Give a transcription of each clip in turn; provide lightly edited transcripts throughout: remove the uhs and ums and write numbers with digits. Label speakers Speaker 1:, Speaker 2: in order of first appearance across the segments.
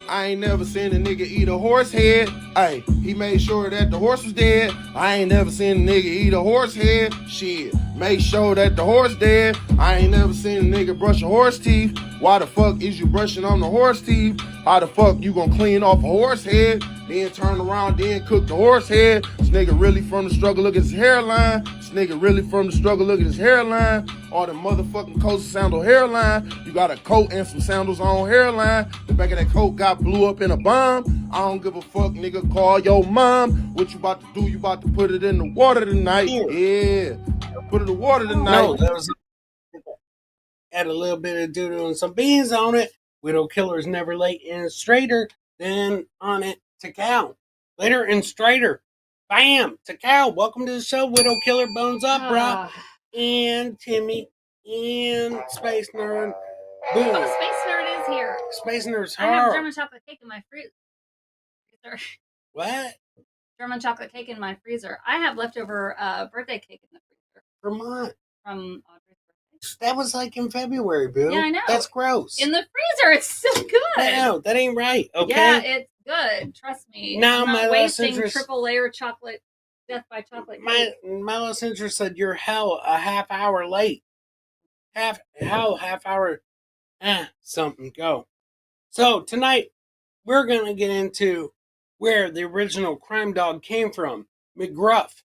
Speaker 1: I ain't never seen a nigga eat a horse head. Hey, he made sure that the horse was dead. I ain't never seen a nigga eat a horse head. Shit, make sure that the horse dead. I ain't never seen a nigga brush a horse teeth. Why the fuck is you brushing on the horse teeth? How the fuck you gonna clean off a horse head? Then turn around, then cook the horse head. This nigga really from the struggle, look at his hairline. This nigga really from the struggle, look at his hairline. All the motherfucking coats and sandal hairline. You got a coat and some sandals on hairline. The back of that coat got blew up in a bomb. I don't give a fuck, nigga, call your mom. What you about to do? You about to put it in the water tonight. Yeah, put it in the water tonight.
Speaker 2: No, that was had a little bit of doodle and some beans on it. Widow Killer's never late and straighter than on it to cow. Later and straighter. Bam! To cow. Welcome to the show, Widow Killer. Bones up, bro. And Timmy and Space Nerd. Boom.
Speaker 3: Oh, Space Nerd is here.
Speaker 2: Space Nerd's
Speaker 3: I have
Speaker 2: hard.
Speaker 3: German chocolate cake in my freezer.
Speaker 2: What?
Speaker 3: German chocolate cake in my freezer. I have leftover birthday cake in the freezer.
Speaker 2: Vermont.
Speaker 3: From Audrey's birthday.
Speaker 2: That was like in February, boo.
Speaker 3: Yeah, I know.
Speaker 2: That's gross.
Speaker 3: In the freezer, it's still good.
Speaker 2: No, that ain't right, okay?
Speaker 3: Yeah, it's good. Trust me.
Speaker 2: Now
Speaker 3: I'm
Speaker 2: my
Speaker 3: not
Speaker 2: last
Speaker 3: wasting
Speaker 2: interest-
Speaker 3: triple layer chocolate death by chocolate cake.
Speaker 2: My last interest said you're a half hour late. Half hour. Something, go. So tonight we're gonna get into where the original crime dog came from. McGruff.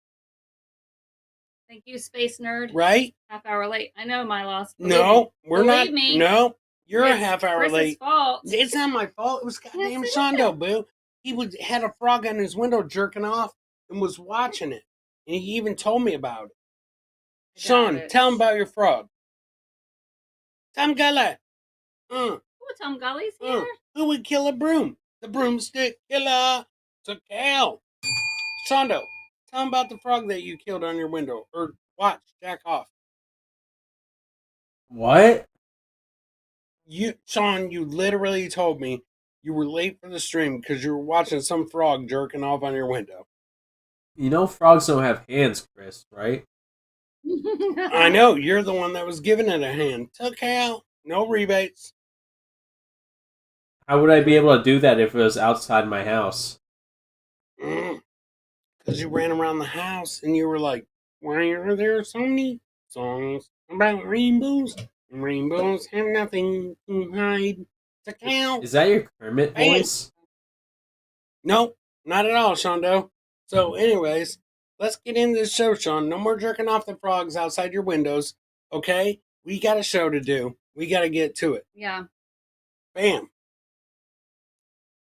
Speaker 3: Thank you, Space Nerd.
Speaker 2: Right?
Speaker 3: Half hour late. I know my loss.
Speaker 2: No, we're not.
Speaker 3: Believe me.
Speaker 2: No, you're a
Speaker 3: It's
Speaker 2: half hour
Speaker 3: Chris's
Speaker 2: late.
Speaker 3: fault.
Speaker 2: It's not my fault. It was goddamn
Speaker 3: Yes, it
Speaker 2: Shondo, boo. He had a frog on his window jerking off and was watching it. And he even told me about it.
Speaker 3: I doubt
Speaker 2: Sean,
Speaker 3: it.
Speaker 2: tell him about your frog. Tom Gully.
Speaker 3: Oh, Tom Gully's here.
Speaker 2: Who would kill a broom? The broomstick killer. It's a cow. Shondo, tell him about the frog that you killed on your window. Or watch, jack off.
Speaker 4: What?
Speaker 2: Sean, you literally told me you were late for the stream because you were watching some frog jerking off on your window.
Speaker 4: You know frogs don't have hands, Chris, right?
Speaker 2: I know, you're the one that was giving it a hand. To cow. No rebates.
Speaker 4: How would I be able to do that if it was outside my house?
Speaker 2: Because you ran around the house and you were like, why are there so many songs about rainbows? And rainbows have nothing to hide. To cow.
Speaker 4: Is that your Kermit voice?
Speaker 2: Nope, not at all, Shondo. So, anyways, let's get into the show, Sean. No more jerking off the frogs outside your windows, okay? We got a show to do. We got to get to it.
Speaker 3: Yeah.
Speaker 2: Bam.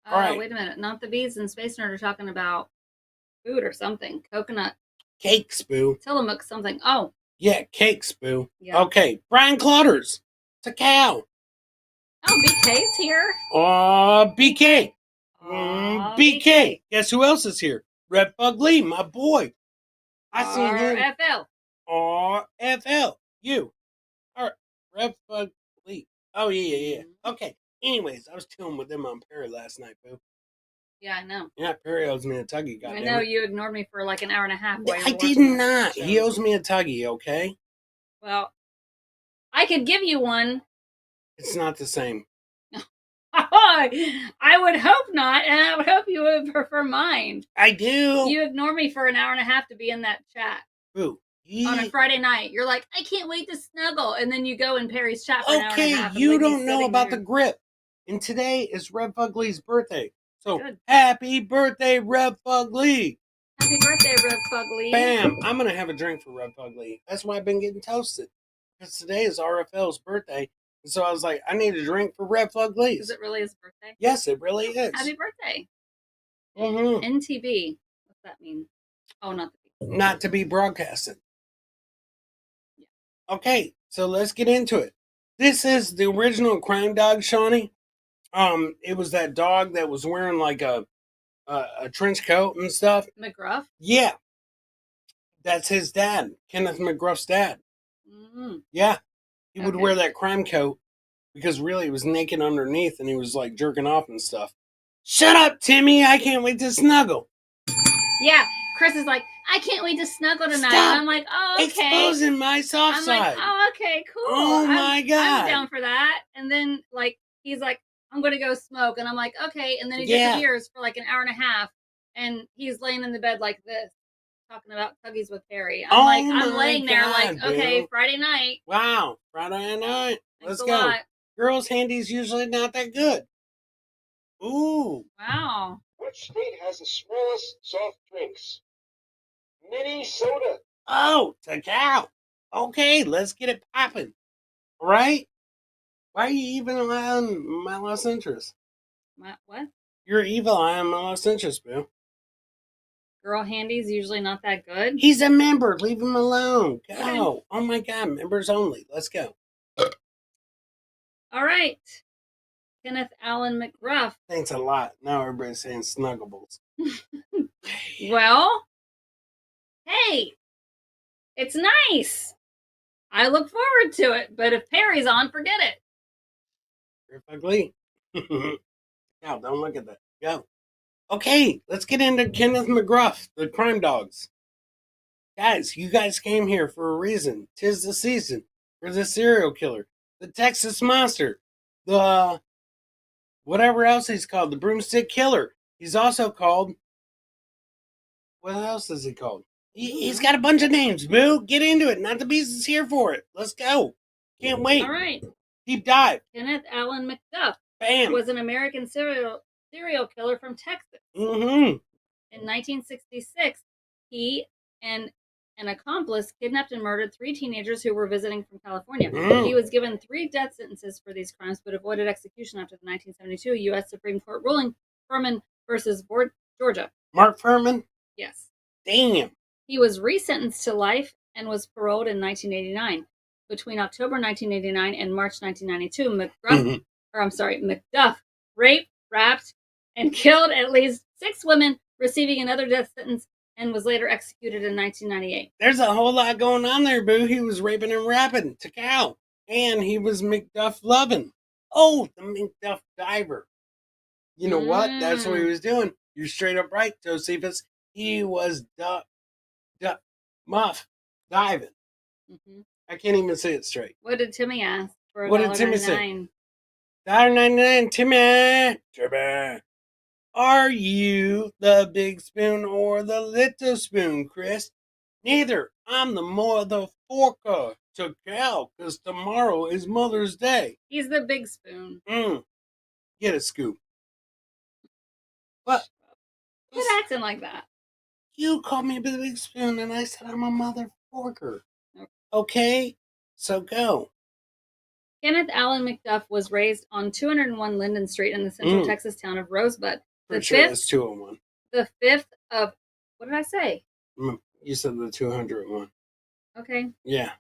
Speaker 2: All right.
Speaker 3: Wait a minute. Not the bees and Space Nerd are talking about food or something. Coconut.
Speaker 2: Cakes, boo.
Speaker 3: Tillamook something. Oh.
Speaker 2: Yeah, cakes, boo.
Speaker 3: Yeah.
Speaker 2: Okay, Brian Clutters. To cow.
Speaker 3: Oh, BK's here.
Speaker 2: BK.
Speaker 3: Aw,
Speaker 2: BK. Guess who else is here? Red Bug Lee, my boy. I seen him.
Speaker 3: RFL.
Speaker 2: RFL. You. All right. Red Bug Lee. Oh, yeah. Okay. Anyways, I was chilling with them on Perry last night, boo.
Speaker 3: Yeah, I know.
Speaker 2: Yeah, Perry owes me a tuggy,
Speaker 3: I
Speaker 2: goddamn
Speaker 3: know
Speaker 2: it.
Speaker 3: you ignored me for like an hour and a half. While you
Speaker 2: I
Speaker 3: were
Speaker 2: did
Speaker 3: watching
Speaker 2: not.
Speaker 3: the
Speaker 2: He
Speaker 3: show.
Speaker 2: owes me a tuggy, okay?
Speaker 3: Well, I could give you one.
Speaker 2: It's not the same.
Speaker 3: I would hope not, and I would hope you would prefer mine.
Speaker 2: I do.
Speaker 3: You ignore me for an hour and a half to be in that chat
Speaker 2: Boo.
Speaker 3: on a Friday night. You're like, I can't wait to snuggle, and then you go in Perry's chat for an hour and a
Speaker 2: Okay,
Speaker 3: half. and
Speaker 2: you
Speaker 3: leave me
Speaker 2: don't know
Speaker 3: sitting
Speaker 2: about
Speaker 3: there.
Speaker 2: the grip. And today is Red Fugly's birthday. So,
Speaker 3: Good.
Speaker 2: happy birthday, Red Fugly.
Speaker 3: Happy birthday, Red Fugly.
Speaker 2: Bam. I'm going to have a drink for Red Fugly. That's why I've been getting toasted. Because today is RFL's birthday. And so I was like, I need a drink for Red Fugly.
Speaker 3: Is it really his birthday?
Speaker 2: Yes, it really is.
Speaker 3: Happy birthday.
Speaker 2: Mm-hmm.
Speaker 3: NTB. What's that mean? Oh, not the B.
Speaker 2: Not to be broadcasted. Okay, so let's get into it. This is the original crime dog, Shawnee. It was that dog that was wearing like a trench coat and stuff.
Speaker 3: McGruff?
Speaker 2: Yeah. That's his dad, Kenneth McGruff's dad.
Speaker 3: Mm-hmm.
Speaker 2: Yeah. He would
Speaker 3: Okay.
Speaker 2: wear that crime coat because really he was naked underneath and he was like jerking off and stuff. Shut up, Timmy. I can't wait to snuggle.
Speaker 3: Yeah, Chris is like, I can't wait to snuggle tonight.
Speaker 2: Stop
Speaker 3: And I'm like, oh, okay.
Speaker 2: Exposing my soft
Speaker 3: I'm
Speaker 2: side.
Speaker 3: like, oh, okay, cool.
Speaker 2: Oh, my God.
Speaker 3: I'm down for that. And then, like, he's like, I'm going to go smoke. And I'm like, okay. And then he
Speaker 2: Yeah.
Speaker 3: disappears for like an hour and a half. And he's laying in the bed like this, talking about Tuggies with Harry. I'm like, I'm
Speaker 2: my
Speaker 3: laying there like,
Speaker 2: God,
Speaker 3: okay,
Speaker 2: Bill.
Speaker 3: Friday night.
Speaker 2: Wow, Friday night.
Speaker 3: Thanks
Speaker 2: Let's
Speaker 3: a
Speaker 2: go.
Speaker 3: lot.
Speaker 2: Girls' handy's usually not that good. Ooh.
Speaker 3: Wow.
Speaker 5: Which state has the smallest soft drinks? Minnesota.
Speaker 2: Oh, to cow. Okay, let's get it popping. All right? Why are you even allowing my lost interest?
Speaker 3: What?
Speaker 2: You're evil. I am my lost interest, Bill.
Speaker 3: Girl handy's usually not that good.
Speaker 2: He's a member. Leave him alone. Go.
Speaker 3: Okay.
Speaker 2: Oh my God, members only. Let's go.
Speaker 3: All right. Kenneth Allen McGruff.
Speaker 2: Thanks a lot. Now everybody's saying Snuggles.
Speaker 3: Well, hey, it's nice. I look forward to it, but if Perry's on, forget it.
Speaker 2: You're ugly. Now, don't look at that. Go. Okay, let's get into Kenneth McGruff, the crime dogs. Guys, you guys came here for a reason. 'Tis the season for the serial killer, the Texas Monster, the whatever else he's called, the Broomstick Killer. He's also called. What else is he called? He's got a bunch of names, Boo. Get into it. Not the Beast is here for it. Let's go. Can't wait.
Speaker 3: All right.
Speaker 2: Deep dive.
Speaker 3: Kenneth Allen McDuff
Speaker 2: Bam.
Speaker 3: was an American serial killer from Texas.
Speaker 2: Mm-hmm.
Speaker 3: In 1966, he and an accomplice kidnapped and murdered 3 teenagers who were visiting from California. He was given 3 death sentences for these crimes, but avoided execution after the 1972 U.S. Supreme Court ruling, Furman versus Georgia.
Speaker 2: Mark Furman?
Speaker 3: Yes.
Speaker 2: Damn.
Speaker 3: He was resentenced to life and was paroled in 1989. Between October 1989 and March 1992, McDuff raped, rapped, and killed at least 6 women, receiving another death sentence, and was later executed in 1998.
Speaker 2: There's a whole lot going on there, Boo. He was raping and rapping to cow. And he was McDuff loving. Oh, the McDuff diver. You know what? That's what he was doing. You're straight up right, Josephus. He was muff diving.
Speaker 3: Mm-hmm.
Speaker 2: I can't even say it straight.
Speaker 3: What did Timmy ask for?
Speaker 2: What did Timmy say? $1.99, Timmy. Are you the big spoon or the little spoon, Chris? Neither. I'm the motherfucker to cow, because tomorrow is Mother's Day.
Speaker 3: He's the big spoon.
Speaker 2: Get a scoop. What?
Speaker 3: Quit acting like that.
Speaker 2: You called me a big spoon, and I said I'm a motherfucker. Okay? So go.
Speaker 3: Kenneth Allen McDuff was raised on 201 Linden Street in the central Texas town of Rosebud.
Speaker 2: Pretty sure it's 201.
Speaker 3: The 5th of... What did I say?
Speaker 2: You said the 201.
Speaker 3: Okay.
Speaker 2: Yeah.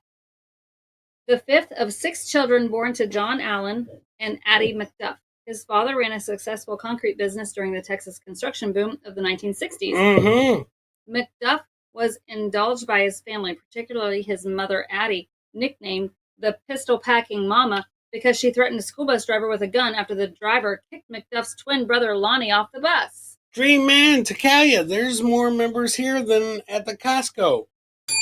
Speaker 3: The 5th of 6 children born to John Allen and Addie McDuff. His father ran a successful concrete business during the Texas construction boom of the 1960s.
Speaker 2: Mm-hmm.
Speaker 3: McDuff was indulged by his family, particularly his mother, Addie, nicknamed the pistol-packing mama, because she threatened a school bus driver with a gun after the driver kicked McDuff's twin brother, Lonnie, off the bus.
Speaker 2: Dream Man, Tacalia, there's more members here than at the Costco.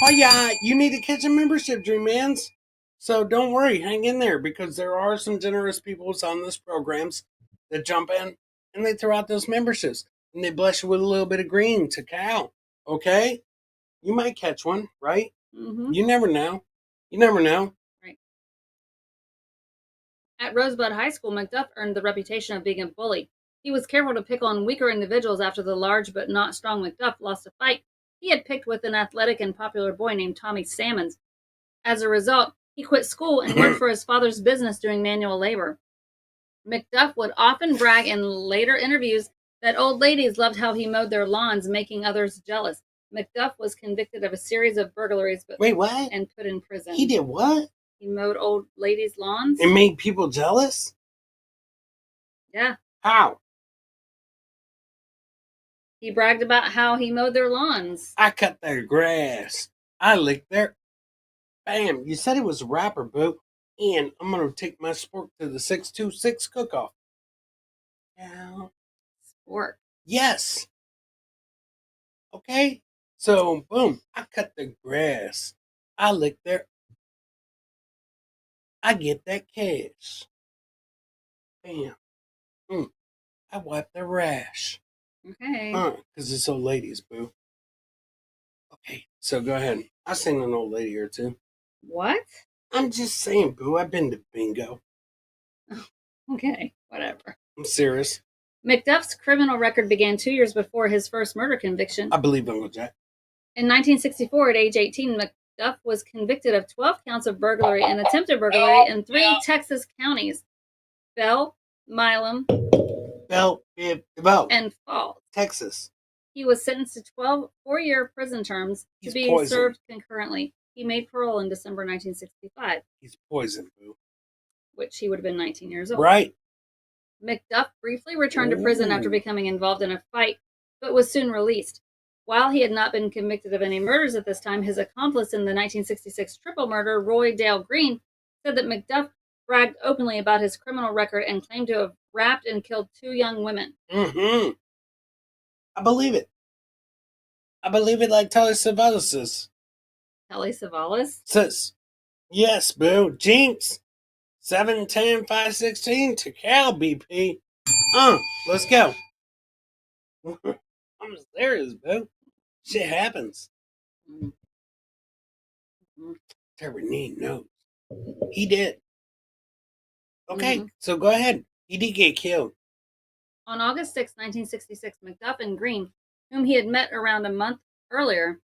Speaker 2: Oh yeah, you need to catch a membership, Dream Mans. So don't worry, hang in there, because there are some generous people on this programs that jump in and they throw out those memberships and they bless you with a little bit of green to cow. Okay? You might catch one, right?
Speaker 3: Mm-hmm.
Speaker 2: You never know. You never know.
Speaker 3: Right. At Rosebud High School, McDuff earned the reputation of being a bully. He was careful to pick on weaker individuals after the large but not strong McDuff lost a fight he had picked with an athletic and popular boy named Tommy Sammons. As a result, he quit school and worked for his father's business doing manual labor. McDuff would often brag in later interviews that old ladies loved how he mowed their lawns, making others jealous. McDuff was convicted of a series of burglaries and put in prison.
Speaker 2: He did what?
Speaker 3: He mowed old ladies' lawns.
Speaker 2: It made people jealous?
Speaker 3: Yeah.
Speaker 2: How?
Speaker 3: He bragged about how he mowed their lawns.
Speaker 2: I cut their grass. I licked their... Bam. You said it was a rapper, Boo. And I'm going to take my sport to the 626 cook-off. Now...
Speaker 3: Sport?
Speaker 2: Yes. Okay? So, boom. I cut the grass. I lick their... I get that cash. Bam. I wiped the rash.
Speaker 3: Okay.
Speaker 2: Because it's old ladies, boo. Okay, so go ahead. I've seen an old lady or two.
Speaker 3: What?
Speaker 2: I'm just saying, boo. I've been to bingo.
Speaker 3: Okay, whatever.
Speaker 2: I'm serious.
Speaker 3: McDuff's criminal record began 2 years before his first murder conviction.
Speaker 2: I believe Uncle Jack.
Speaker 3: In 1964, at age 18, McDuff was convicted of 12 counts of burglary and attempted burglary in 3 Texas counties: Bell, Milam,
Speaker 2: Bell,
Speaker 3: and Falls.
Speaker 2: Texas.
Speaker 3: He was sentenced to 12 four-year prison terms to be
Speaker 2: poison.
Speaker 3: served concurrently. He made parole in December 1965,
Speaker 2: He's poison, boo.
Speaker 3: which he would have been 19 years old.
Speaker 2: Right.
Speaker 3: McDuff briefly returned to prison after becoming involved in a fight, but was soon released. While he had not been convicted of any murders at this time, his accomplice in the 1966 triple murder, Roy Dale Green, said that McDuff bragged openly about his criminal record and claimed to have raped and killed 2 young women.
Speaker 2: Mm-hmm. I believe it. I believe it like Telly Savalas says.
Speaker 3: Telly Savalas?
Speaker 2: Says, yes, boo. Jinx. 710-516 to Cal BP. Let's go. I'm serious, boo. Shit happens. Terry Neat knows. He did. Okay, so go ahead. He did get killed.
Speaker 3: On August 6, 1966, McDuff and Green, whom he had met around a month earlier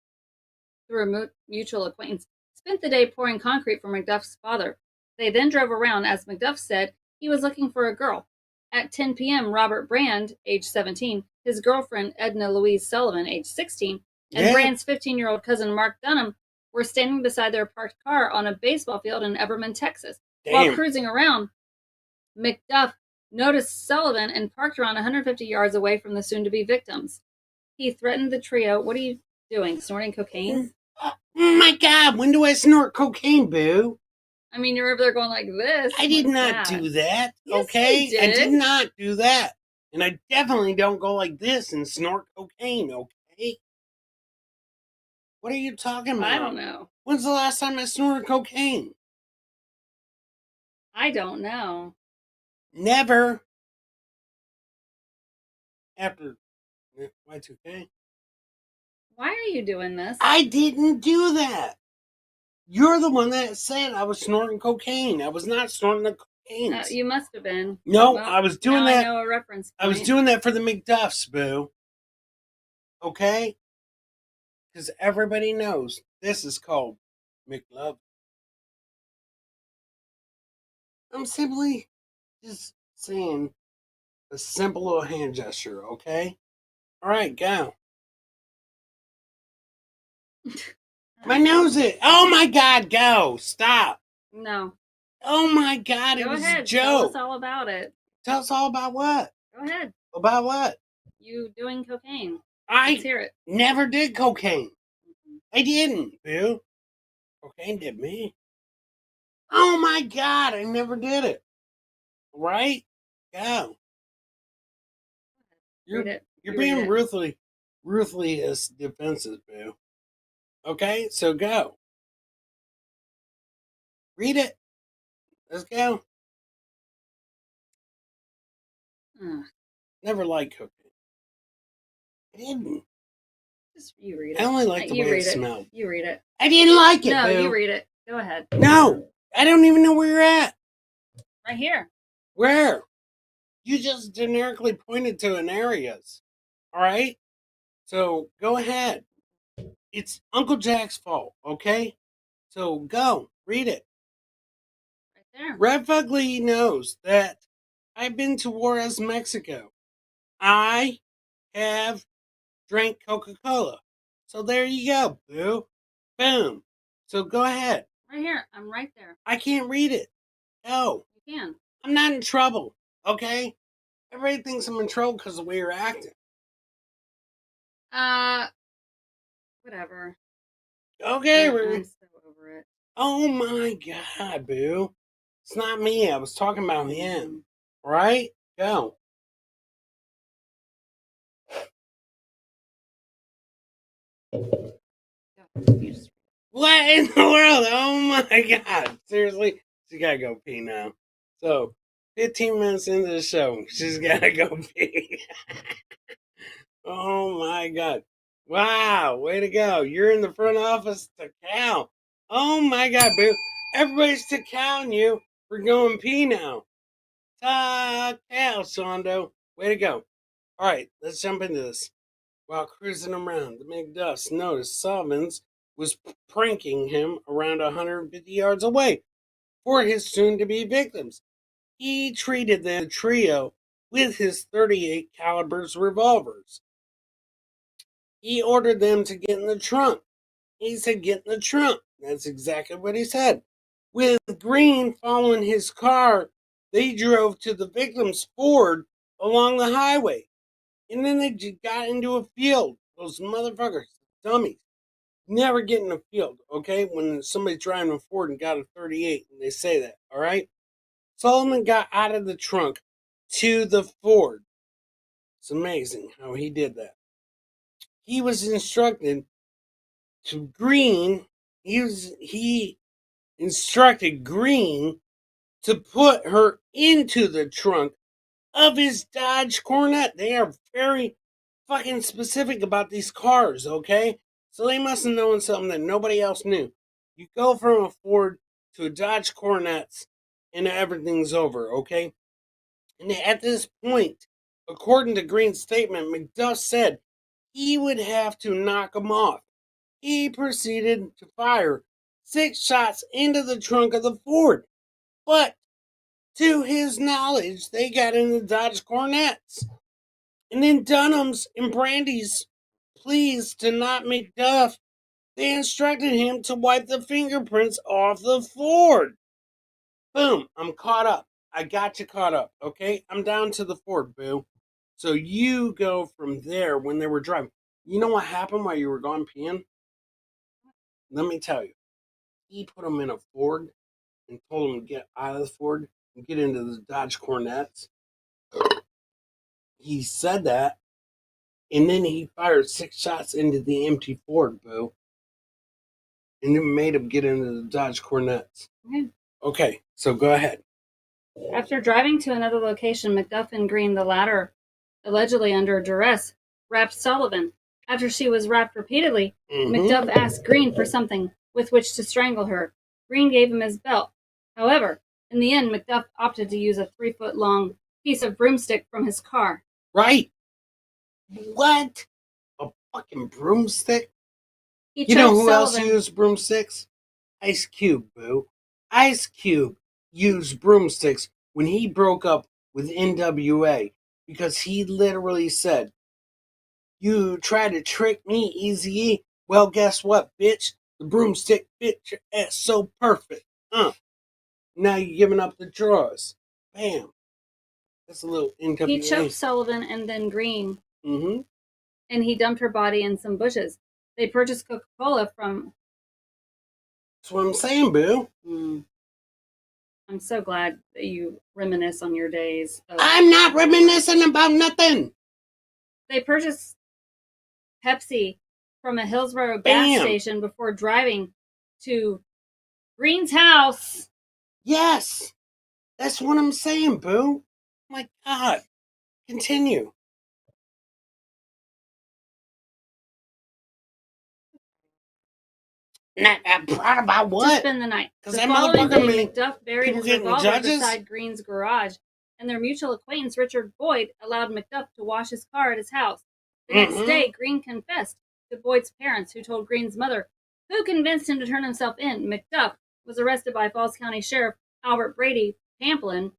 Speaker 3: through a mutual acquaintance, spent the day pouring concrete for McDuff's father. They then drove around. As McDuff said, he was looking for a girl. At 10 p.m., Robert Brand, age 17, his girlfriend Edna Louise Sullivan, age 16, and Brand's 15-year-old cousin Mark Dunham were standing beside their parked car on a baseball field in Everman, Texas. While cruising around, McDuff noticed Sullivan and parked around 150 yards away from the soon-to-be victims. He threatened the trio. What are you doing, snorting cocaine?
Speaker 2: Oh my God, when do I snort cocaine, boo?
Speaker 3: I mean, you're over there going like this.
Speaker 2: I did not do that,
Speaker 3: Yes,
Speaker 2: okay?
Speaker 3: you did.
Speaker 2: I did not do that. And I definitely don't go like this and snort cocaine, okay? What are you talking about?
Speaker 3: I don't know.
Speaker 2: When's the last time I snorted cocaine?
Speaker 3: I don't know.
Speaker 2: Never. After Y2K.
Speaker 3: Why are you doing this?
Speaker 2: I didn't do that. You're the one that said I was snorting cocaine. I was not snorting the cocaine.
Speaker 3: You must have been.
Speaker 2: No,
Speaker 3: well,
Speaker 2: I was doing
Speaker 3: now
Speaker 2: that.
Speaker 3: I know a reference point.
Speaker 2: I was doing that for the McDuffs, boo. Okay? Because everybody knows this is called McLove. I'm simply just saying a simple little hand gesture, okay? All right, go. My nose it. Oh my God, go. Stop.
Speaker 3: No.
Speaker 2: Oh my God,
Speaker 3: Go
Speaker 2: it was
Speaker 3: ahead.
Speaker 2: a joke.
Speaker 3: Tell us all about it.
Speaker 2: Tell us all about what?
Speaker 3: Go ahead.
Speaker 2: About what?
Speaker 3: You doing cocaine.
Speaker 2: I
Speaker 3: Let's hear it.
Speaker 2: never did cocaine. I didn't, boo. Cocaine did me. Oh my God, I never did it. Right? Go.
Speaker 3: Read it.
Speaker 2: You're
Speaker 3: You read
Speaker 2: being
Speaker 3: it.
Speaker 2: ruthless defensive, boo. Okay, so go. Read it. Let's go. Never liked cocaine. I didn't.
Speaker 3: Just you read it.
Speaker 2: I only like the
Speaker 3: you
Speaker 2: way
Speaker 3: read
Speaker 2: it smelled.
Speaker 3: You read it.
Speaker 2: I didn't like it,
Speaker 3: No,
Speaker 2: boo.
Speaker 3: you read it. Go ahead.
Speaker 2: No, I don't even know where you're at.
Speaker 3: Right here.
Speaker 2: Where? You just generically pointed to an areas. All right? So go ahead. It's Uncle Jack's fault, okay? So go. Read it.
Speaker 3: Right there.
Speaker 2: Red Fugly knows that I've been to Juarez, Mexico. I have drank Coca-Cola. So there you go, boo. Boom. So go ahead.
Speaker 3: Right here. I'm right there.
Speaker 2: I can't read it. No.
Speaker 3: You can.
Speaker 2: I'm not in trouble, okay? Everybody thinks I'm in trouble because of the way you're acting.
Speaker 3: Whatever.
Speaker 2: Okay,
Speaker 3: I'm so over it.
Speaker 2: Oh my God, boo. It's not me. I was talking about him. Right? Go.
Speaker 3: You just...
Speaker 2: What in the world? Oh my God. Seriously? You gotta go pee now. So, 15 minutes into the show, she's gotta go pee. Oh my god. Wow, way to go. You're in the front office to count. Oh my god, boo. Everybody's to count you for going pee now. Ta cow, Sondo. Way to go. Alright, let's jump into this. While cruising around, the McDuffs noticed Summons was pranking him around 150 yards away for his soon-to-be victims. He treated the trio with his 38 calibers revolvers. He ordered them to get in the trunk. He said, "Get in the trunk." That's exactly what he said. With Green following his car, they drove to the victim's Ford along the highway. And then they got into a field. Those motherfuckers, dummies, never get in a field, okay? When somebody's driving a Ford and got a 38 and they say that, all right? Solomon got out of the trunk to the Ford. It's amazing how he did that. He was instructed to Green, he instructed Green to put her into the trunk of his Dodge Corvette. They are very fucking specific about these cars, okay? So they must have known something that nobody else knew. You go from a Ford to a Dodge Corvette and everything's over, okay? And at this point, according to Green's statement, McDuff said he would have to knock him off. He proceeded to fire 6 shots into the trunk of the Ford. But to his knowledge, they got in the Dodge Corvettes. And then Dunham's and Brandy's pleas to not McDuff, they instructed him to wipe the fingerprints off the Ford. Boom, I'm caught up. I got you caught up, okay? I'm down to the Ford, boo. So you go from there when they were driving. You know what happened while you were gone peeing? Let me tell you. He put them in a Ford and told them to get out of the Ford and get into the Dodge Corvettes. He said that, and then he fired 6 shots into the empty Ford, boo. And it made him get into the Dodge Corvettes. Okay, so go ahead.
Speaker 3: After driving to another location, McDuff and Green, the latter allegedly under duress, wrapped Sullivan. After she was wrapped repeatedly, McDuff asked Green for something with which to strangle her. Green gave him his belt. However, in the end, McDuff opted to use a 3-foot-long piece of broomstick from his car.
Speaker 2: Right. What? A fucking broomstick?
Speaker 3: He
Speaker 2: You know
Speaker 3: choked
Speaker 2: who else
Speaker 3: Sullivan.
Speaker 2: used broomsticks? Ice Cube, boo. Ice Cube used broomsticks when he broke up with NWA because he literally said, "You tried to trick me, Eazy-E. Well, guess what, bitch? The broomstick fit your ass so perfect. Now you're giving up the drawers." Bam. That's a little NWA.
Speaker 3: He choked Sullivan and then Green,
Speaker 2: Mm-hmm.
Speaker 3: and he dumped her body in some bushes. They purchased Coca-Cola from...
Speaker 2: That's what I'm saying, boo.
Speaker 3: I'm so glad that you reminisce on your days.
Speaker 2: I'm not reminiscing about nothing.
Speaker 3: They purchased Pepsi from a Hillsborough gas station before driving to Green's house.
Speaker 2: Yes. That's what I'm saying, boo. My God. Continue. Not proud about what?
Speaker 3: To spend the night. The
Speaker 2: that
Speaker 3: following
Speaker 2: motherfucker
Speaker 3: day,
Speaker 2: made
Speaker 3: McDuff buried
Speaker 2: people
Speaker 3: his
Speaker 2: getting
Speaker 3: revolver
Speaker 2: judges?
Speaker 3: beside Green's garage, and their mutual acquaintance, Richard Boyd, allowed McDuff to wash his car at his house. The next day, Green confessed to Boyd's parents, who told Green's mother, who convinced him to turn himself in. McDuff was arrested by Falls County Sheriff Albert Brady Pamplin,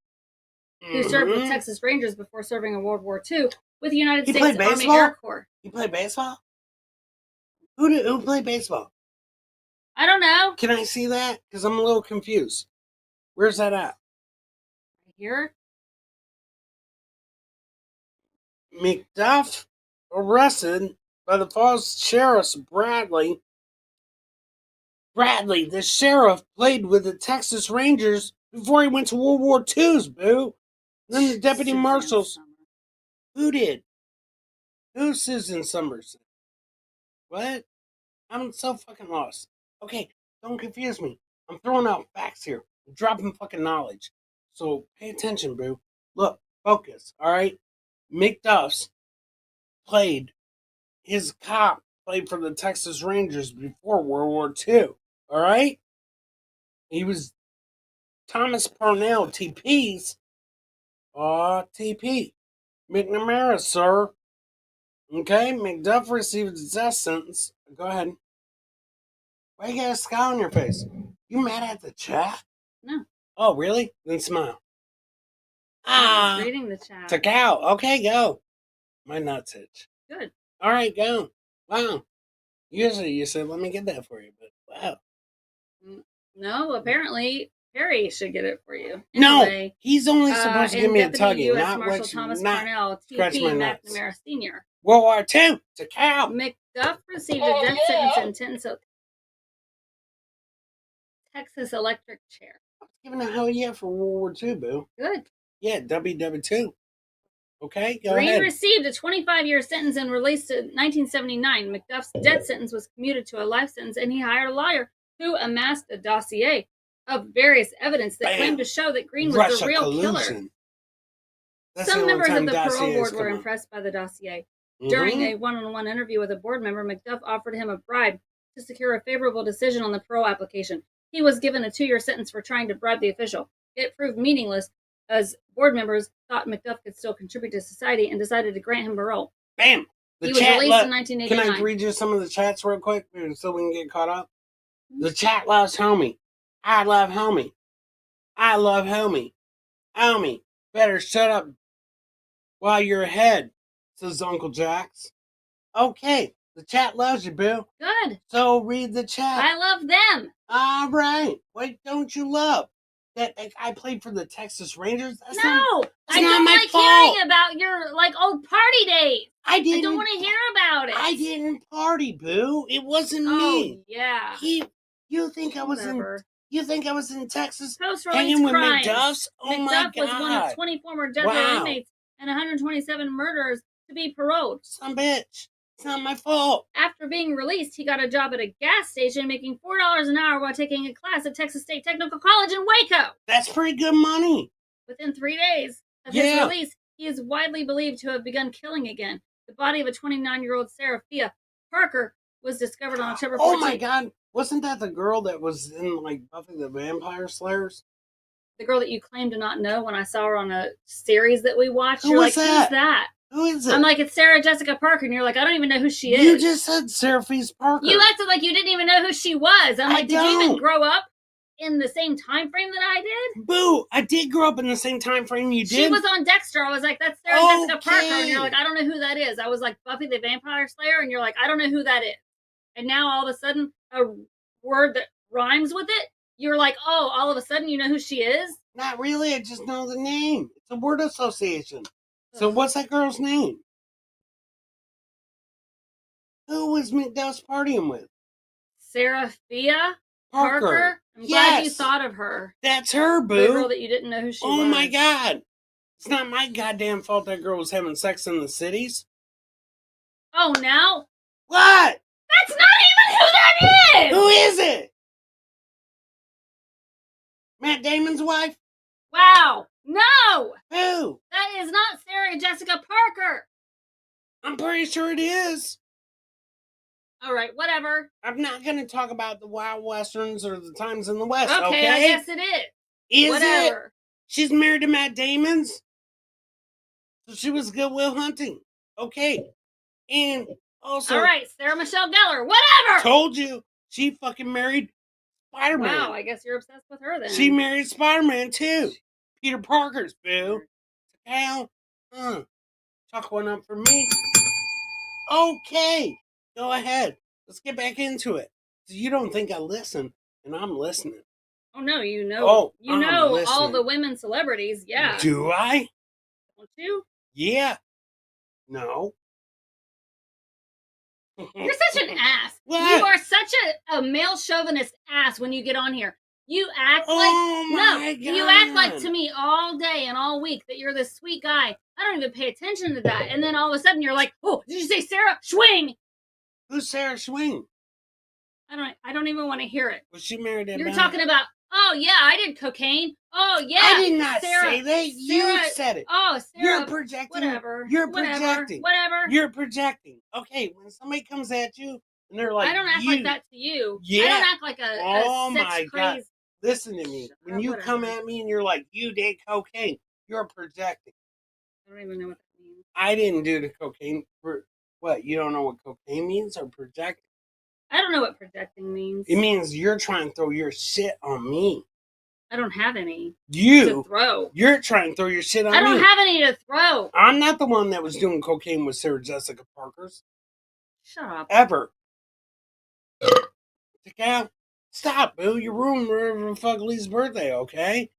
Speaker 3: who served with Texas Rangers before serving in World War II with the United States Army Air Corps.
Speaker 2: He played baseball? Who played baseball?
Speaker 3: I don't know.
Speaker 2: Can I see that? Because I'm a little confused. Where's that at?
Speaker 3: Here?
Speaker 2: McDuff arrested by the Falls Sheriff's Bradley. Bradley, the sheriff, played with the Texas Rangers before he went to World War II's, boo. And then the deputy marshals. Who did? Who's Susan Summers? What? I'm so fucking lost. Okay, don't confuse me. I'm throwing out facts here. I'm dropping fucking knowledge. So pay attention, boo. Look, focus, all right? McDuff's his cop played for the Texas Rangers before World War II, all right? He was Thomas Parnell, TP's. TP. McNamara, sir. Okay, McDuff received his death sentence. Go ahead. Why you got a scowl on your face? You mad at the chat?
Speaker 3: No.
Speaker 2: Oh, really? Then smile.
Speaker 3: I was reading the chat.
Speaker 2: Took out. Okay, go. My nuts itch.
Speaker 3: Good.
Speaker 2: All right, go. Wow. Usually you said, let me get that for you, but wow.
Speaker 3: No, apparently Harry should get it for you.
Speaker 2: No,
Speaker 3: Anyway,
Speaker 2: he's only supposed to give me a
Speaker 3: Deputy
Speaker 2: tuggy,
Speaker 3: U.S.
Speaker 2: not
Speaker 3: Marshal
Speaker 2: which,
Speaker 3: Thomas
Speaker 2: not
Speaker 3: Parnell,
Speaker 2: scratch
Speaker 3: TP
Speaker 2: my nuts.
Speaker 3: McNamara Sr.
Speaker 2: World War II. Took out.
Speaker 3: McDuff received a death sentence in Texas Electric Chair.
Speaker 2: Giving a hell yeah for World War II, boo.
Speaker 3: Good.
Speaker 2: Yeah, WW2. Okay, go
Speaker 3: Green
Speaker 2: ahead.
Speaker 3: received a 25-year sentence and released in 1979. McDuff's death sentence was commuted to a life sentence, and he hired a lawyer who amassed a dossier of various evidence that claimed to show that Green was
Speaker 2: Russia
Speaker 3: the real killer.
Speaker 2: collusion. That's
Speaker 3: Some
Speaker 2: the only
Speaker 3: members of
Speaker 2: time
Speaker 3: the parole
Speaker 2: dossiers
Speaker 3: board were
Speaker 2: come up.
Speaker 3: impressed by the dossier.
Speaker 2: Mhm.
Speaker 3: During a one-on-one interview with a board member, McDuff offered him a bribe to secure a favorable decision on the parole application. He was given a 2-year sentence for trying to bribe the official. It proved meaningless, as board members thought McDuff could still contribute to society and decided to grant him parole.
Speaker 2: Bam!
Speaker 3: He was released in 1989.
Speaker 2: Can I read you some of the chats real quick so we can get caught up? The chat loves homie. I love homie. I love homie. Homie, better shut up while you're ahead, says Uncle Jax. Okay, the chat loves you, boo.
Speaker 3: Good.
Speaker 2: So read the chat.
Speaker 3: I love them.
Speaker 2: All right. What don't you love? That I played for the Texas Rangers? That's
Speaker 3: No,
Speaker 2: not
Speaker 3: I don't
Speaker 2: my
Speaker 3: like
Speaker 2: fault.
Speaker 3: hearing about your old party days.
Speaker 2: I didn't.
Speaker 3: I don't want to hear about it.
Speaker 2: I didn't party, boo. It wasn't me.
Speaker 3: Oh yeah.
Speaker 2: You think I was
Speaker 3: Whatever.
Speaker 2: You think I was in Texas
Speaker 3: Post-release
Speaker 2: hanging with
Speaker 3: crimes.
Speaker 2: McDuff's? Oh
Speaker 3: McDuff
Speaker 2: my God.
Speaker 3: was one of 20 former death row inmates and 127 murderers to be paroled.
Speaker 2: Some bitch. It's not my fault.
Speaker 3: After being released, he got a job at a gas station making $4 an hour while taking a class at Texas State Technical College in Waco.
Speaker 2: That's pretty good money.
Speaker 3: Within 3 days of his release, he is widely believed to have begun killing again. The body of a 29-year-old Sarah Parker was discovered on October 14th.
Speaker 2: Oh my God. Wasn't that the girl that was in like Buffy the Vampire Slayers?
Speaker 3: The girl that you claim to not know when I saw her on a series that we watched.
Speaker 2: Who
Speaker 3: You're
Speaker 2: was
Speaker 3: like,
Speaker 2: that?
Speaker 3: who's that?
Speaker 2: Who is it?
Speaker 3: I'm like, it's Sarah Jessica Parker. And you're like, I don't even know who she is.
Speaker 2: You just said Seraphine Parker.
Speaker 3: You acted like you didn't even know who she was. I'm like, did you even
Speaker 2: don't.
Speaker 3: grow up in the same time frame that I did?
Speaker 2: Boo! I did grow up in the same time frame you did.
Speaker 3: She was on Dexter. I was like, that's Sarah Jessica Parker. And you're like, I don't know who that is. I was like, Buffy the Vampire Slayer. And you're like, I don't know who that is. And now all of a sudden, a word that rhymes with it, you're like, oh, all of a sudden you know who she is?
Speaker 2: Not really. I just know the name. It's a word association. So what's that girl's name? Who was McDuff's partying with?
Speaker 3: Seraphia Parker? I'm glad you thought of her.
Speaker 2: That's her, boo.
Speaker 3: The girl that you didn't know who she was.
Speaker 2: Oh my God. It's not my goddamn fault that girl was having sex in the cities.
Speaker 3: Oh, now?
Speaker 2: What?
Speaker 3: That's not even who that is!
Speaker 2: Who is it? Matt Damon's wife?
Speaker 3: Wow. No!
Speaker 2: Who?
Speaker 3: That is not Sarah Jessica Parker.
Speaker 2: I'm pretty sure it is.
Speaker 3: All right, whatever.
Speaker 2: I'm not going to talk about the Wild Westerns or the times in the West,
Speaker 3: Okay, I guess it is.
Speaker 2: Is
Speaker 3: whatever.
Speaker 2: it? She's married to Matt Damon's? So she was Good Will Hunting. Okay. And also...
Speaker 3: All right, Sarah Michelle Gellar. Whatever!
Speaker 2: Told you. She fucking married Spider-Man.
Speaker 3: Wow, I guess you're obsessed with her then.
Speaker 2: She married Spider-Man, too. Peter Parker's, boo. Hell, Chuck one up for me. Okay. Go ahead. Let's get back into it. So you don't think I listen, and I'm listening.
Speaker 3: Oh, no, you know.
Speaker 2: Oh,
Speaker 3: you
Speaker 2: I'm
Speaker 3: know
Speaker 2: listening.
Speaker 3: all the women celebrities, yeah.
Speaker 2: Do I?
Speaker 3: Don't you?
Speaker 2: Yeah. No.
Speaker 3: You're such an ass.
Speaker 2: What?
Speaker 3: You are such a male chauvinist ass when you get on here. You act you act like to me all day and all week that you're this sweet guy. I don't even pay attention to that. And then all of a sudden you're like, oh, did you say Sarah Schwing?
Speaker 2: Who's Sarah Schwing?
Speaker 3: I don't even want to hear it.
Speaker 2: Was she married to
Speaker 3: You're talking about, oh yeah, I did cocaine. Oh yeah.
Speaker 2: I did not
Speaker 3: Sarah-
Speaker 2: say that. You
Speaker 3: Sarah-
Speaker 2: said it.
Speaker 3: Oh, Sarah.
Speaker 2: You're projecting.
Speaker 3: Whatever.
Speaker 2: You're
Speaker 3: Whatever.
Speaker 2: projecting.
Speaker 3: Whatever.
Speaker 2: You're projecting. Okay, when somebody comes at you and they're like,
Speaker 3: I don't act like that to you.
Speaker 2: Yeah.
Speaker 3: I don't act like a
Speaker 2: Oh
Speaker 3: sex
Speaker 2: my
Speaker 3: craze.
Speaker 2: God. Listen to me. When you come
Speaker 3: Whatever.
Speaker 2: at me and you're like, you did cocaine, you're projecting.
Speaker 3: I don't even know what that means.
Speaker 2: I didn't do the cocaine. For what? You don't know what cocaine means or projecting?
Speaker 3: I don't know what projecting means.
Speaker 2: It means you're trying to throw your shit on me.
Speaker 3: I don't have any
Speaker 2: You.
Speaker 3: to throw.
Speaker 2: You're trying to throw your shit on me.
Speaker 3: I don't have any to throw.
Speaker 2: I'm not the one that was doing cocaine with Sarah Jessica Parker's.
Speaker 3: Shut up.
Speaker 2: Ever. Stop, boo. You ruined Reverend Fugly's birthday, okay?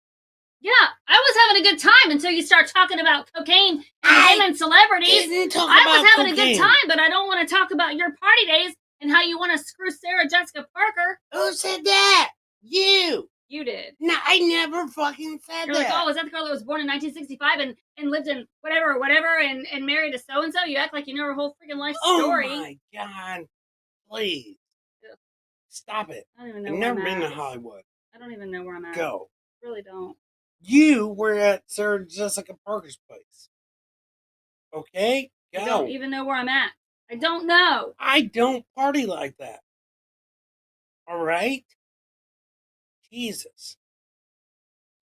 Speaker 3: Yeah, I was having a good time until you start talking about cocaine and women celebrities.
Speaker 2: Didn't talk
Speaker 3: I
Speaker 2: about
Speaker 3: was having
Speaker 2: cocaine.
Speaker 3: a good time, but I don't want to talk about your party days and how you want to screw Sarah Jessica Parker.
Speaker 2: Who said that? You.
Speaker 3: You did.
Speaker 2: No, I never fucking said
Speaker 3: You're
Speaker 2: that.
Speaker 3: like, oh, was that the girl that was born in 1965 and lived in whatever and married a so-and-so? You act like you know her whole freaking life story.
Speaker 2: Oh my God. Please.
Speaker 3: Ugh.
Speaker 2: Stop it.
Speaker 3: I don't even know
Speaker 2: I've
Speaker 3: where
Speaker 2: never
Speaker 3: I'm
Speaker 2: been
Speaker 3: at.
Speaker 2: to Hollywood.
Speaker 3: I don't even know where I'm at.
Speaker 2: Go.
Speaker 3: Really don't.
Speaker 2: You were at Sarah Jessica Parker's place. Okay? Go.
Speaker 3: I don't even know where I'm at. I don't know.
Speaker 2: I don't party like that. All right? Jesus.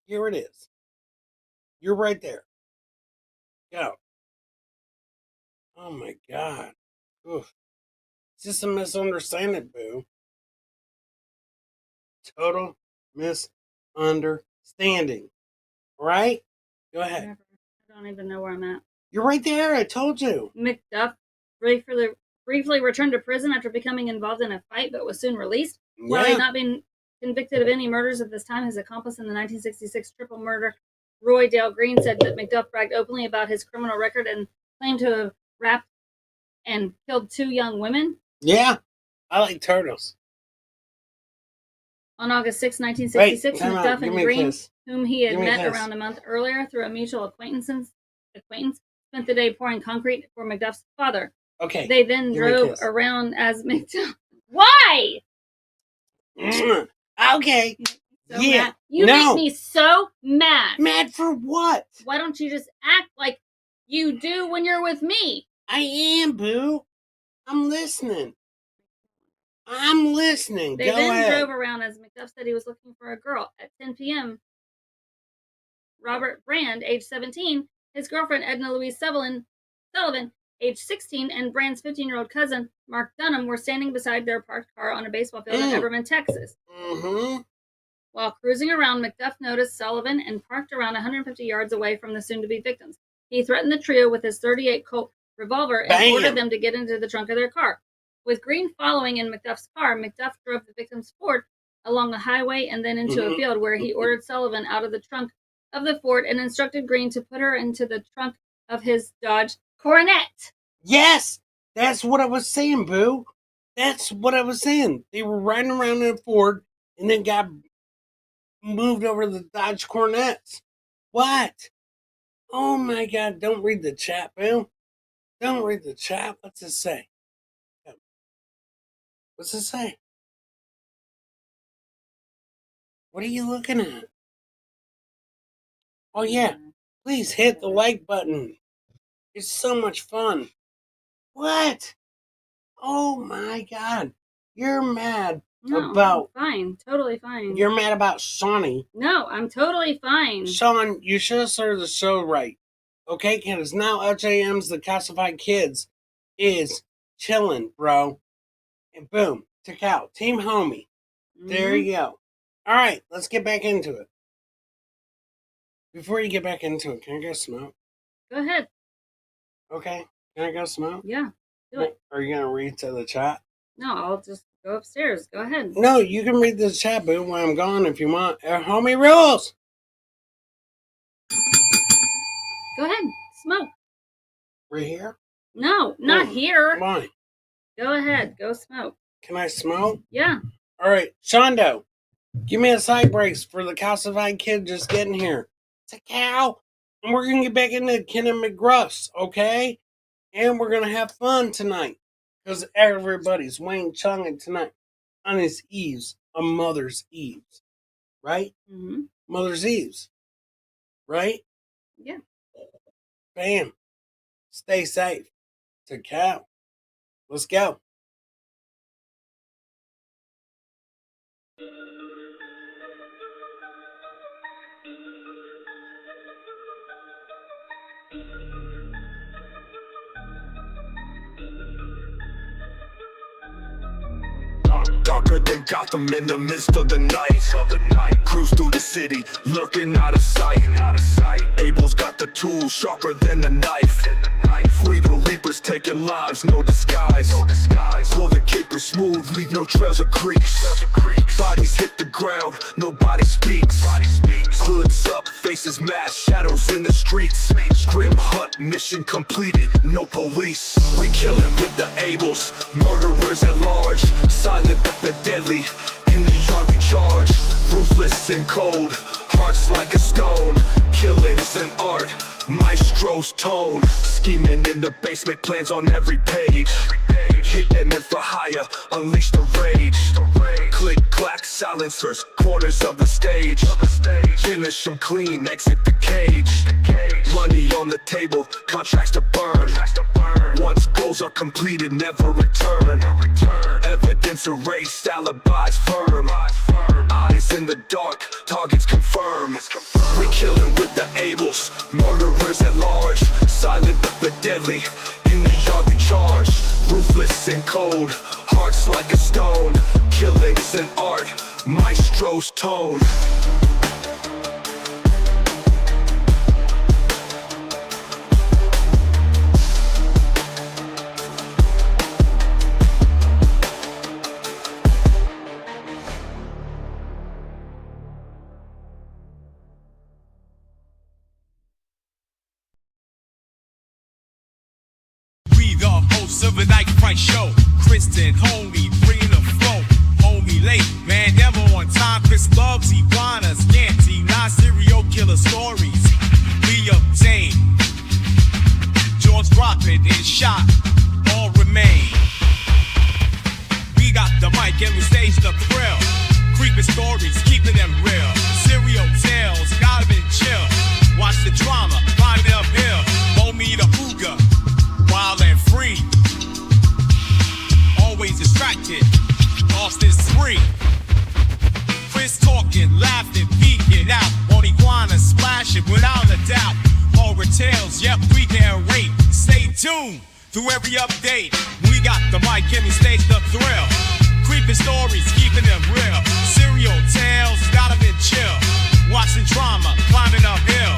Speaker 2: Here it is. You're right there. Go. Oh my God. Oof. It's just a misunderstanding, boo. Total misunderstanding. All right? Go ahead.
Speaker 3: Whatever. I don't even know where I'm at.
Speaker 2: You're right there. I told you.
Speaker 3: McDuff briefly returned to prison after becoming involved in a fight, but was soon released. While he
Speaker 2: Yeah.
Speaker 3: had not been convicted of any murders at this time, his accomplice in the 1966 triple murder, Roy Dale Green, said that McDuff bragged openly about his criminal record and claimed to have raped and killed 2 young women.
Speaker 2: Yeah. I like turtles.
Speaker 3: On August 6, 1966,
Speaker 2: Wait, time out.
Speaker 3: McDuff
Speaker 2: Give
Speaker 3: and
Speaker 2: me a
Speaker 3: Green,
Speaker 2: kiss.
Speaker 3: whom he had
Speaker 2: Give me a
Speaker 3: met
Speaker 2: kiss.
Speaker 3: around a month earlier through a mutual acquaintance, spent the day pouring concrete for McDuff's father.
Speaker 2: Okay.
Speaker 3: They then
Speaker 2: Give me a
Speaker 3: drove
Speaker 2: kiss.
Speaker 3: around as McDuff. Why?
Speaker 2: Okay.
Speaker 3: So
Speaker 2: Yeah.
Speaker 3: mad. You
Speaker 2: No.
Speaker 3: make me so mad.
Speaker 2: Mad for what?
Speaker 3: Why don't you just act like you do when you're with me?
Speaker 2: I am, boo. I'm listening. I'm listening.
Speaker 3: They
Speaker 2: Go
Speaker 3: then
Speaker 2: ahead.
Speaker 3: drove around as McDuff said he was looking for a girl. At 10 p.m., Robert Brand, age 17, his girlfriend Edna Louise Sullivan, age 16, and Brand's 15-year-old cousin, Mark Dunham, were standing beside their parked car on a baseball field in Everman, Texas.
Speaker 2: Mm-hmm.
Speaker 3: While cruising around, McDuff noticed Sullivan and parked around 150 yards away from the soon-to-be victims. He threatened the trio with his .38 Colt revolver and
Speaker 2: Bam.
Speaker 3: ordered them to get into the trunk of their car. With Green following in McDuff's car, McDuff drove the victim's Ford along the highway and then into a field where he ordered Sullivan out of the trunk of the Ford and instructed Green to put her into the trunk of his Dodge Coronet.
Speaker 2: Yes, that's what I was saying, boo. That's what I was saying. They were riding around in a Ford and then got moved over to the Dodge Coronets. What? Oh my God! Don't read the chat, boo. Don't read the chat. What's it say? What's it say? What are you looking at? Oh yeah. Please hit the like button. It's so much fun. What? Oh my God. You're mad
Speaker 3: No,
Speaker 2: about.
Speaker 3: I'm fine. Totally fine.
Speaker 2: You're mad about Shawnee.
Speaker 3: No, I'm totally fine.
Speaker 2: Sean, you should have started the show right. Okay, because now HAM's The Classified Kids is chilling, bro. And boom, took out. Team Homie. There
Speaker 3: Mhm.
Speaker 2: you go. All right, let's get back into it. Before you get back into it, can I go smoke?
Speaker 3: Go ahead.
Speaker 2: Okay, can I go smoke?
Speaker 3: Yeah, do it.
Speaker 2: Are you going to read to the chat?
Speaker 3: No, I'll just go upstairs. Go ahead.
Speaker 2: No, you can read the chat, boo, when I'm gone if you want. Homie rules!
Speaker 3: Go ahead. Smoke.
Speaker 2: Right here?
Speaker 3: No, not
Speaker 2: Oh,
Speaker 3: here.
Speaker 2: Why?
Speaker 3: Go ahead. Go smoke.
Speaker 2: Can I smoke?
Speaker 3: Yeah.
Speaker 2: All right, Shondo, give me a side brace for the calcified kid just getting here. It's a cow, and we're gonna get back into Ken and McGruff's, okay? And we're gonna have fun tonight, because everybody's Wayne Chung tonight on his eves, on Mother's Eves, right?
Speaker 3: Mm-hmm.
Speaker 2: Mother's Eve's. Right?
Speaker 3: Yeah.
Speaker 2: Bam. Stay safe. To cow. Let's go.
Speaker 6: Darker than Gotham in the midst of the night. Cruise through the city, lurking out of sight. Abel's got the tools sharper than the knife. Lethal reapers taking lives, no disguise. Pull the caper smooth, leave no trails of creaks. Bodies hit the ground, nobody speaks. Hoods up, faces masked, shadows in the streets. Grim hunt, mission completed, no police. We killin' with the Abels, murderers at large. Silent but the deadly, in the yard we charge. Ruthless and cold, hearts like a stone. Killing's an art, maestro's tone. Scheming in the basement, plans on every page. Hit them in for hire, unleash the rage. Click, clack, silencers, corners of the stage. Finish them clean, exit the cage. Money on the table, contracts to burn. Once goals are completed, never return. Evidence erased, alibis firm. Eyes in the dark, targets confirm. We killin' with the Abels, murderers at large. Silent but the deadly, in the yard we charge. Ruthless and cold, hearts like a stone. Killing's an art, maestro's tone.
Speaker 7: Of a night price show, Kristen, homie, bringing the flow. Homie late, man, never on time. Chris loves iguanas, scanty, non-serial killer stories. We obtain. Jaws dropping and shot, all remain. We got the mic and we stage the thrill. Creeping stories, keeping them real. Serial tales, gotta be chill. Watch the drama, climb it uphill. Homie the Ooga, wild and free. Always distracted, lost his spree. Chris talking, laughing, peeking out on iguanas, splashing without a doubt. Horror tales, yep, we narrate. Stay tuned through every update. We got the mic and we stage the thrill. Creeping stories, keeping them real. Serial tales, gotta be chill. Watching drama, climbing uphill.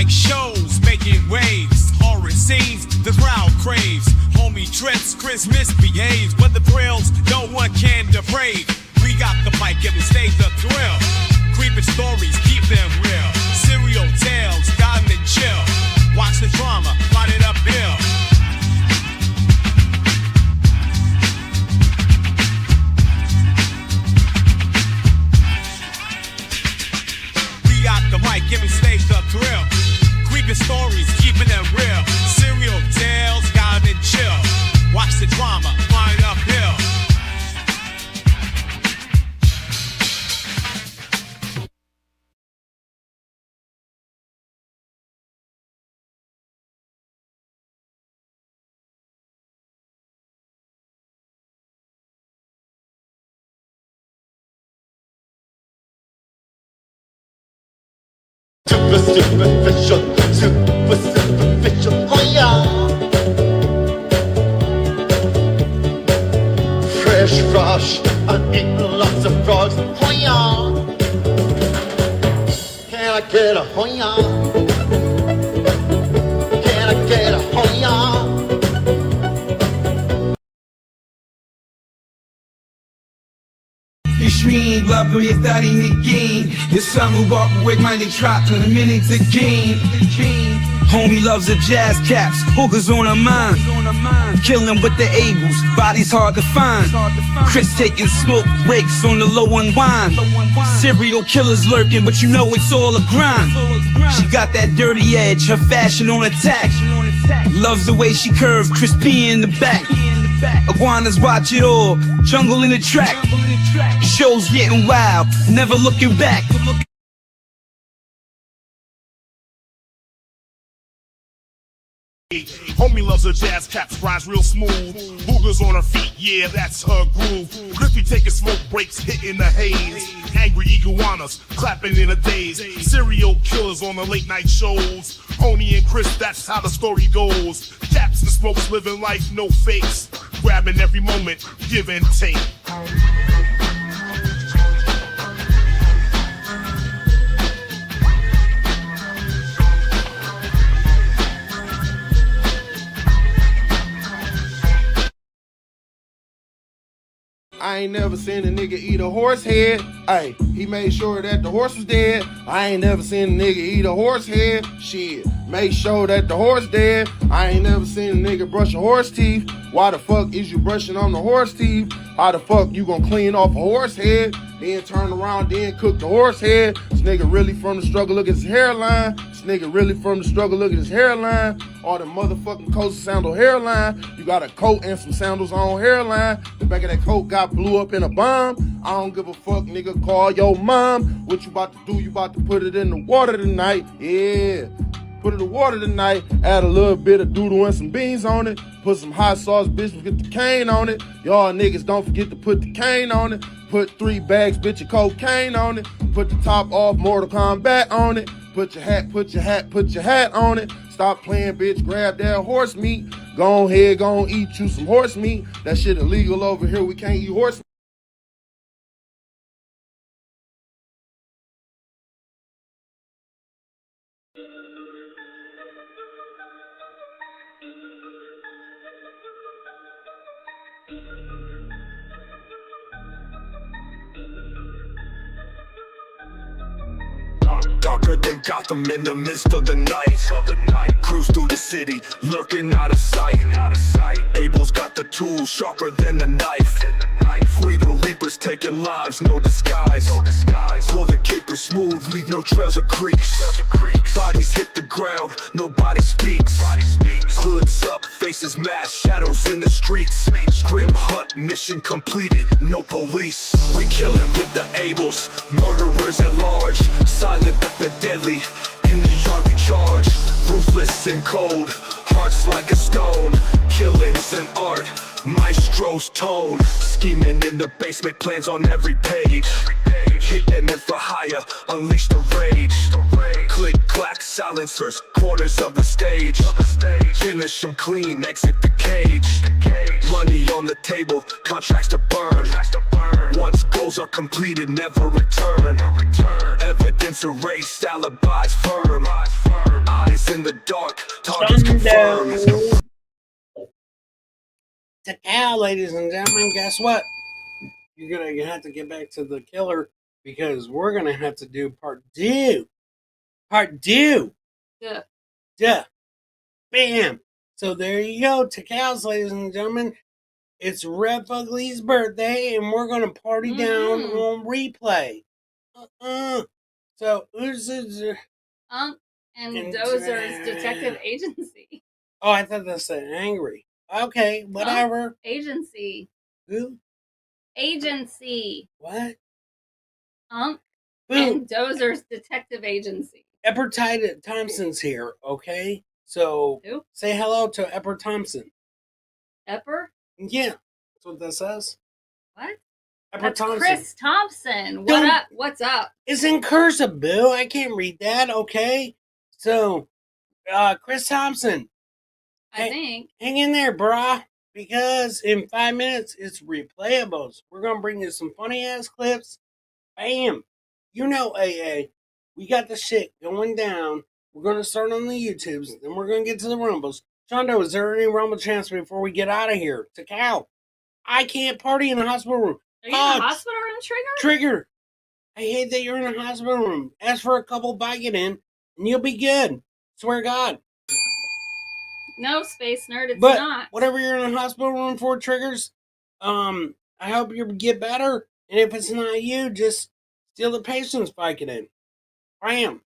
Speaker 7: Shows making waves, horror scenes, the crowd craves. Homie trips, Chris misbehaves, but the thrills no one can deprave. We got the mic and we stage the thrill. Creeping stories, keep them real. Serial tales, got them and chill. Watch the drama, find it uphill. We got the mic and we stage the thrill. Creeping stories, keeping them real. Serial tales, gotta be chill. Watch the drama, find it uphill.
Speaker 8: Superficial, oh yeah. Fresh frosh, I'm eating lots of frogs, oh yeah. Can I get a oh yeah? Can I get a oh yeah?
Speaker 9: dream. Love me studying again. It's summer walk away, money drop to the minutes again. Homie loves the jazz caps, hookers on her mind. Killin with the Abels, bodies hard to find. Chris taking smoke breaks on the low unwind. Serial killers lurking, but you know it's all a grind. She got that dirty edge, her fashion on attack. Loves the way she curved, crispy in the back. Iguanas watch it all, jungle in the track. Show's getting wild, never looking back.
Speaker 6: Homie loves her jazz caps, rides real smooth. Boogers on her feet, yeah, that's her groove. Griffey taking smoke breaks, hitting the haze. Angry iguanas, clapping in a daze. Serial killers on the late night shows. Pony and Chris, that's how the story goes. Caps and smokes, living life, no fakes. Grabbing every moment, give and take.
Speaker 1: I ain't never seen a nigga eat a horse head. Ay, he made sure that the horse was dead. I ain't never seen a nigga eat a horse head. Shit, made sure that the horse dead. I ain't never seen a nigga brush a horse teeth. Why the fuck is you brushing on the horse teeth? How the fuck you gonna clean off a horse head? Then turn around, then cook the horse head? This nigga really from the struggle, look at his hairline. This nigga really from the struggle, look at his hairline. All the motherfucking coats and sandal hairline. You got a coat and some sandals on hairline. The back of that coat got blew up in a bomb. I don't give a fuck, nigga, call your mom. What you about to do? You about to put it in the water tonight. Yeah. Put it in the water tonight, add a little bit of doodle and some beans on it. Put some hot sauce, bitch, get the cane on it. Y'all niggas don't forget to put the cane on it. Put 3 bags, bitch, of cocaine on it. Put the top off, Mortal Kombat on it. Put your hat on it. Stop playing, bitch, grab that horse meat. Go ahead, go eat you some horse meat. That shit illegal over here, we can't eat horse meat.
Speaker 6: Darker than Gotham in the midst of the night. Cruise through the city, lurking out of sight. Abel's got the tools, sharper than the knife. Lethal leapers taking lives, no disguise. Pull the caper smooth, leave no trails or creaks. Bodies hit the ground, nobody speaks. Hoods up, faces masked, shadows in the streets. Grim hunt, mission completed, no police. We killin' with the Abels, murderers at large. Silent but the deadly, in the yard we charge. Ruthless and cold, hearts like a stone. Killing's an art, maestro's tone. Scheming in the basement, plans on every page. Hit that meant for hire, unleash the rage. Click, clack, silencers, corners of the stage. Finish them clean, exit the cage. Money on the table, contracts to burn. Once goals are completed, never return. Evidence erased, alibis firm. Eyes in the dark, targets confirmed.
Speaker 2: To cow, ladies and gentlemen, guess what? You're gonna have to get back to the killer because we're gonna have to do part 2. Part 2.
Speaker 3: Yeah.
Speaker 2: Duh. Bam. So there you go, to cows, ladies and gentlemen. It's Red Fugly's birthday, and we're gonna party down on replay. So who's this?
Speaker 3: And Dozer's detective agency.
Speaker 2: Oh, I thought that said angry. Okay, whatever.
Speaker 3: Agency.
Speaker 2: Who?
Speaker 3: Agency.
Speaker 2: What?
Speaker 3: And
Speaker 2: Boom.
Speaker 3: Dozer's detective agency.
Speaker 2: Epper Thompson's here, okay? So
Speaker 3: Who?
Speaker 2: say hello to Epper Thompson.
Speaker 3: Epper?
Speaker 2: Yeah, that's what that says.
Speaker 3: What?
Speaker 2: Epper
Speaker 3: That's
Speaker 2: Thompson.
Speaker 3: Chris Thompson. What
Speaker 2: Don't-
Speaker 3: up? What's up?
Speaker 2: It's in cursive, Bill. I can't read that, okay? So, Chris Thompson,
Speaker 3: I think.
Speaker 2: hang in there, brah. Because in 5 minutes, it's replayables. We're going to bring you some funny-ass clips. Bam. You know, AA, we got the shit going down. We're going to start on the YouTubes. Then we're going to get to the Rumbles. Shondo, is there any Rumble chance before we get out of here? To cow. I can't party in the hospital room.
Speaker 3: Are you in the hospital room, Trigger?
Speaker 2: Trigger, I hate that you're in a hospital room. Ask for a couple Vicodin, and you'll be good. Swear to God.
Speaker 3: No, Space Nerd, it's
Speaker 2: But
Speaker 3: not.
Speaker 2: whatever you're in a hospital room for, Triggers, I hope you get better. And if it's not you, just steal the patient's Vicodin. Bam.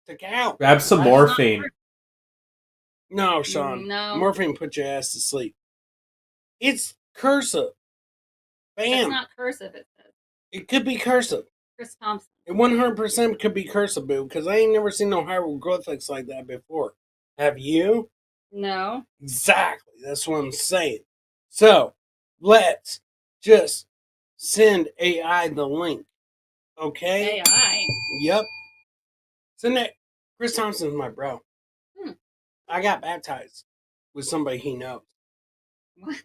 Speaker 2: Took out.
Speaker 4: Grab some
Speaker 3: That's
Speaker 4: morphine.
Speaker 2: No, Sean.
Speaker 3: No.
Speaker 2: Morphine put your ass to sleep. It's cursive. Bam.
Speaker 3: It's not cursive, it says.
Speaker 2: It could be cursive.
Speaker 3: Chris Thompson.
Speaker 2: It 100% could be cursive, boo, because I ain't never seen no hieroglyphics like that before. Have you?
Speaker 3: No.
Speaker 2: Exactly. That's what I'm saying. So, let's just send AI the link. Okay?
Speaker 3: AI.
Speaker 2: Yep. Send it. Chris Thompson's my bro. I got baptized with somebody he knows.
Speaker 3: What?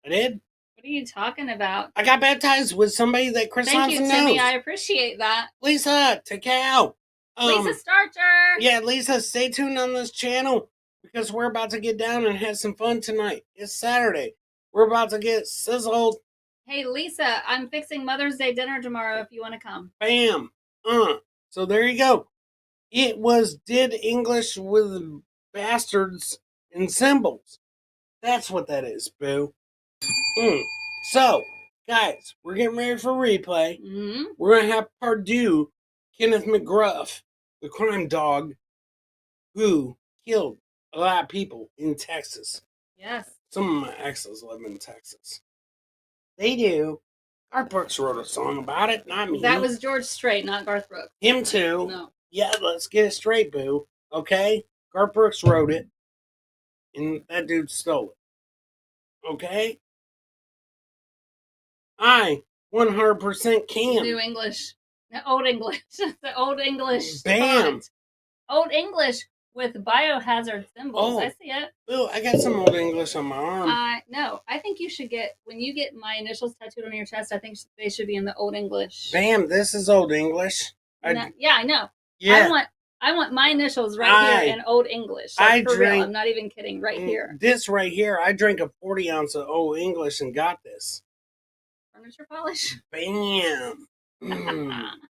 Speaker 2: I did?
Speaker 3: What are you talking about?
Speaker 2: I got baptized with somebody that Chris
Speaker 3: Thank you,
Speaker 2: Thompson
Speaker 3: Timmy.
Speaker 2: knows.
Speaker 3: I appreciate that.
Speaker 2: Lisa, take out.
Speaker 3: Lisa Starcher.
Speaker 2: Yeah, Lisa, stay tuned on this channel because we're about to get down and have some fun tonight. It's Saturday. We're about to get sizzled.
Speaker 3: Hey, Lisa, I'm fixing Mother's Day dinner tomorrow if you want to come.
Speaker 2: Bam. So there you go. It was Did English with Bastards and Symbols. That's what that is, boo. So, guys, we're getting ready for replay.
Speaker 3: Mm-hmm.
Speaker 2: We're going to have Purdue, Kenneth McGruff, the crime dog, who killed a lot of people in Texas.
Speaker 3: Yes.
Speaker 2: Some of my exes live in Texas. They do. Garth Brooks wrote a song about it, not me.
Speaker 3: That was George Strait, not Garth Brooks.
Speaker 2: Him too.
Speaker 3: No.
Speaker 2: Yeah, let's get it straight, boo. Okay? Garth Brooks wrote it, and that dude stole it. Okay? I 100% can.
Speaker 3: New English. No, Old English. The Old English.
Speaker 2: Bam.
Speaker 3: font. Old English with biohazard symbols.
Speaker 2: Oh.
Speaker 3: I see it.
Speaker 2: Boo, I got some old English on my arm.
Speaker 3: No, I think you should get, when you get my initials tattooed on your chest, I think they should be in the Old English.
Speaker 2: Bam, this is old English.
Speaker 3: Yeah, I know.
Speaker 2: Yeah.
Speaker 3: I want my initials right here in Old English. Like, for real. I'm not even kidding. Right here.
Speaker 2: This right here, I drank a 40 ounce of old English and got this.
Speaker 3: Furniture polish.
Speaker 2: Bam.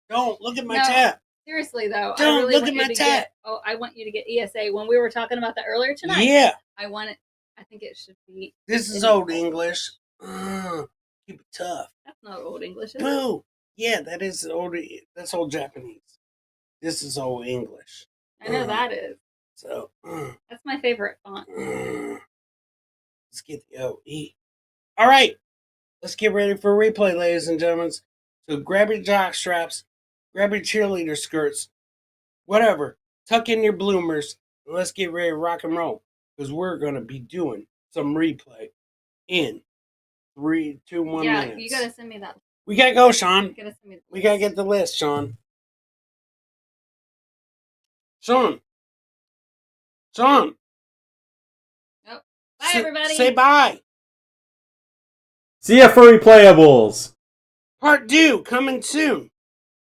Speaker 2: Don't look at my tap.
Speaker 3: Seriously though,
Speaker 2: Don't
Speaker 3: I really
Speaker 2: look
Speaker 3: want
Speaker 2: at
Speaker 3: you
Speaker 2: my
Speaker 3: to
Speaker 2: tap.
Speaker 3: I want you to get ESA. When we were talking about that earlier tonight,
Speaker 2: Yeah.
Speaker 3: I want it. I think it should be.
Speaker 2: This is old English. Keep it tough.
Speaker 3: That's not Old English, is it?
Speaker 2: Boo. Yeah, that is old. That's old Japanese. This is old English.
Speaker 3: I know that is.
Speaker 2: So.
Speaker 3: That's my favorite font.
Speaker 2: Let's get the OE. All right. Let's get ready for a replay, ladies and gentlemen. So grab your jock straps, grab your cheerleader skirts, whatever. Tuck in your bloomers, and let's get ready to rock and roll. Because we're going to be doing some replay in 3, 2, 1 minutes.
Speaker 3: Yeah, you gotta send me that.
Speaker 2: We gotta go, Sean.
Speaker 3: You gotta send me
Speaker 2: We gotta get the list, Sean. Sean.
Speaker 3: Oh, bye, everybody.
Speaker 2: Say bye.
Speaker 4: See ya, furry playables.
Speaker 2: Part 2 coming soon.